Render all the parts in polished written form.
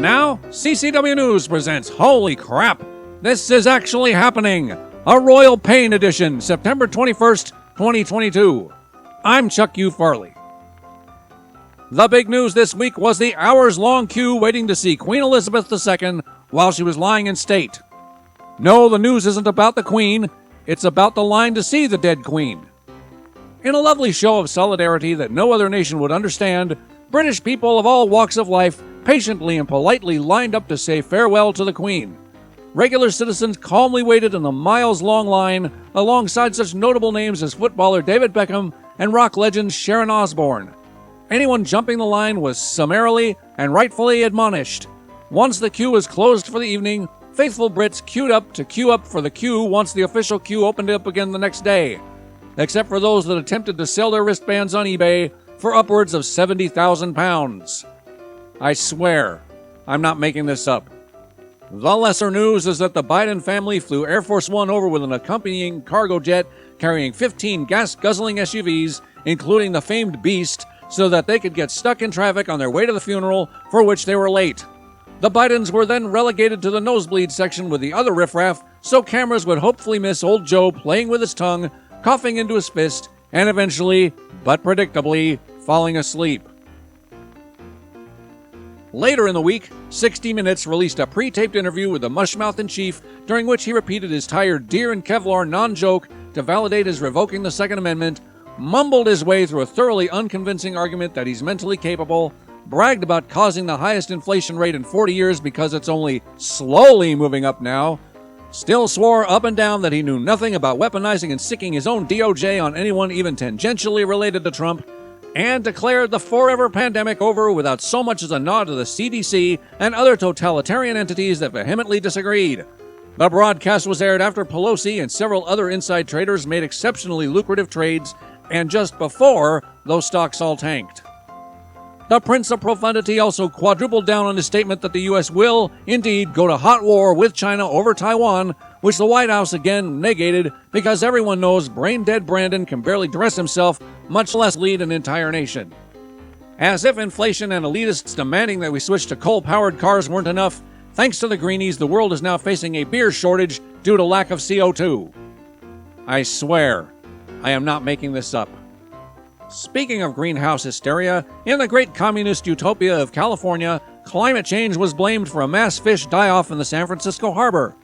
now, CCW News presents Holy Crap! This is actually happening! A Royal Pain Edition, September 21st, 2022. I'm Chuck U. Farley. The big news this week was the hours-long queue waiting to see Queen Elizabeth II while she was lying in state. No, the news isn't about the Queen, it's about the line to see the dead Queen. In a lovely show of solidarity that no other nation would understand, British people of all walks of life patiently and politely lined up to say farewell to the Queen. Regular citizens calmly waited in a miles-long line alongside such notable names as footballer David Beckham and rock legend Sharon Osbourne. Anyone jumping the line was summarily and rightfully admonished. Once the queue was closed for the evening, faithful Brits queued up to queue up for the queue once the official queue opened up again the next day, except for those that attempted to sell their wristbands on eBay for upwards of £70,000. I swear, I'm not making this up. The lesser news is that the Biden family flew Air Force One over with an accompanying cargo jet carrying 15 gas-guzzling SUVs, including the famed Beast, so that they could get stuck in traffic on their way to the funeral, for which they were late. The Bidens were then relegated to the nosebleed section with the other riffraff, so cameras would hopefully miss old Joe playing with his tongue, coughing into his fist, and eventually, but predictably, falling asleep. Later in the week, 60 Minutes released a pre-taped interview with the Mushmouth-in-Chief, during which he repeated his tired deer and Kevlar non-joke to validate his revoking the Second Amendment, mumbled his way through a thoroughly unconvincing argument that he's mentally capable, bragged about causing the highest inflation rate in 40 years because it's only slowly moving up now, still swore up and down that he knew nothing about weaponizing and sicking his own DOJ on anyone even tangentially related to Trump, and declared the forever pandemic over without so much as a nod to the CDC and other totalitarian entities that vehemently disagreed. The broadcast was aired after Pelosi and several other inside traders made exceptionally lucrative trades, and just before those stocks all tanked. The Prince of Profundity also quadrupled down on his statement that the U.S. will, indeed, go to hot war with China over Taiwan, which the White House again negated because everyone knows brain-dead Brandon can barely dress himself, much less lead an entire nation. As if inflation and elitists demanding that we switch to coal-powered cars weren't enough, thanks to the Greenies, the world is now facing a beer shortage due to lack of CO2. I swear, I am not making this up. Speaking of greenhouse hysteria, in the great communist utopia of California, climate change was blamed for a mass fish die-off in the San Francisco harbor.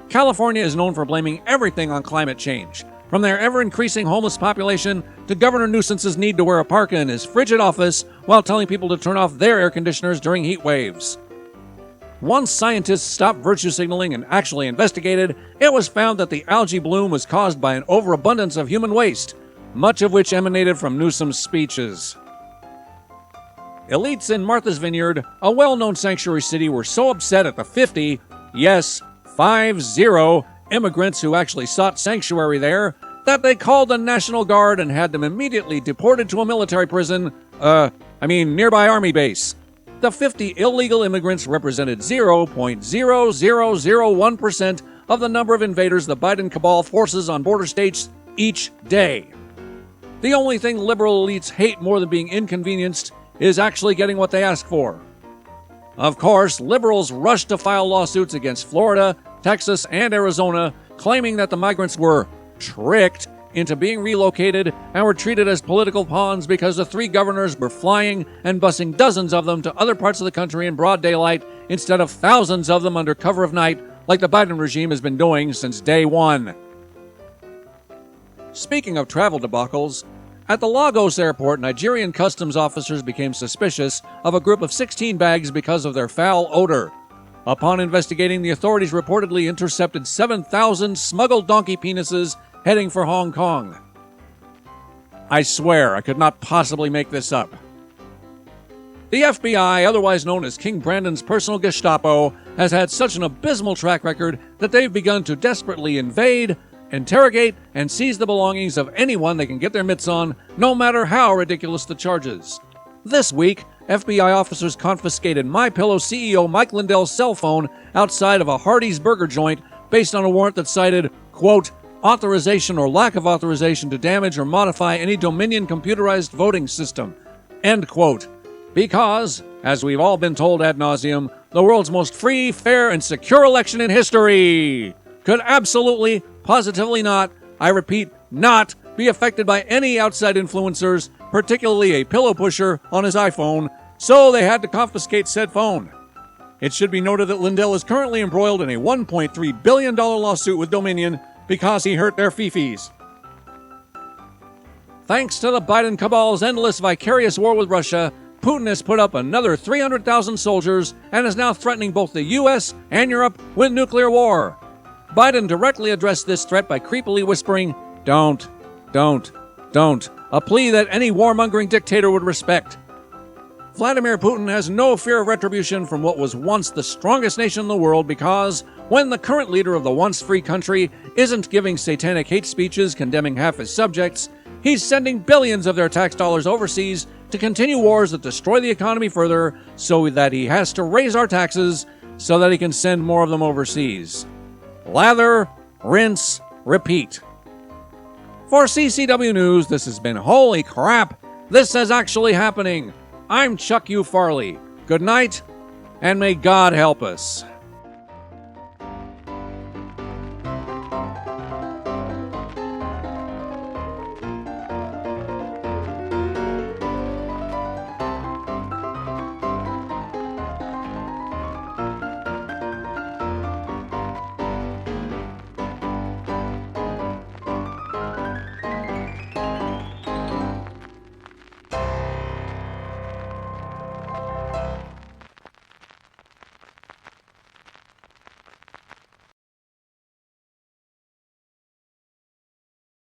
California is known for blaming everything on climate change, from their ever-increasing homeless population to Governor Newsom's need to wear a parka in his frigid office while telling people to turn off their air conditioners during heat waves. Once scientists stopped virtue signaling and actually investigated, it was found that the algae bloom was caused by an overabundance of human waste, much of which emanated from Newsom's speeches. Elites in Martha's Vineyard, a well-known sanctuary city, were so upset at the 50, yes, 50 immigrants who actually sought sanctuary there, that they called the National Guard and had them immediately deported to a military prison, nearby army base. The 50 illegal immigrants represented 0.0001% of the number of invaders the Biden cabal forces on border states each day. The only thing liberal elites hate more than being inconvenienced is actually getting what they ask for. Of course, liberals rushed to file lawsuits against Florida, Texas, and Arizona, claiming that the migrants were tricked into being relocated and were treated as political pawns because the three governors were flying and busing dozens of them to other parts of the country in broad daylight instead of thousands of them under cover of night, like the Biden regime has been doing since day one. Speaking of travel debacles, at the Lagos airport, Nigerian customs officers became suspicious of a group of 16 bags because of their foul odor. Upon investigating, the authorities reportedly intercepted 7,000 smuggled donkey penises heading for Hong Kong. I swear, I could not possibly make this up. The FBI, otherwise known as King Brandon's personal Gestapo, has had such an abysmal track record that they've begun to desperately invade, interrogate, and seize the belongings of anyone they can get their mitts on, no matter how ridiculous the charges. This week, FBI officers confiscated MyPillow CEO Mike Lindell's cell phone outside of a Hardee's burger joint based on a warrant that cited, quote, authorization or lack of authorization to damage or modify any Dominion computerized voting system, end quote. Because, as we've all been told ad nauseum, the world's most free, fair, and secure election in history could absolutely, positively not, I repeat, not be affected by any outside influencers, particularly a pillow pusher on his iPhone, so they had to confiscate said phone. It should be noted that Lindell is currently embroiled in a $1.3 billion lawsuit with Dominion because he hurt their fifis. Thanks to the Biden cabal's endless vicarious war with Russia, Putin has put up another 300,000 soldiers and is now threatening both the U.S. and Europe with nuclear war. Biden directly addressed this threat by creepily whispering, "Don't, a plea that any warmongering dictator would respect. Vladimir Putin has no fear of retribution from what was once the strongest nation in the world because when the current leader of the once free country isn't giving satanic hate speeches condemning half his subjects, he's sending billions of their tax dollars overseas to continue wars that destroy the economy further so that he has to raise our taxes so that he can send more of them overseas. Lather, rinse, repeat." For CCW News, this has been Holy Crap, This is Actually Happening. I'm Chuck U. Farley. Good night, and may God help us.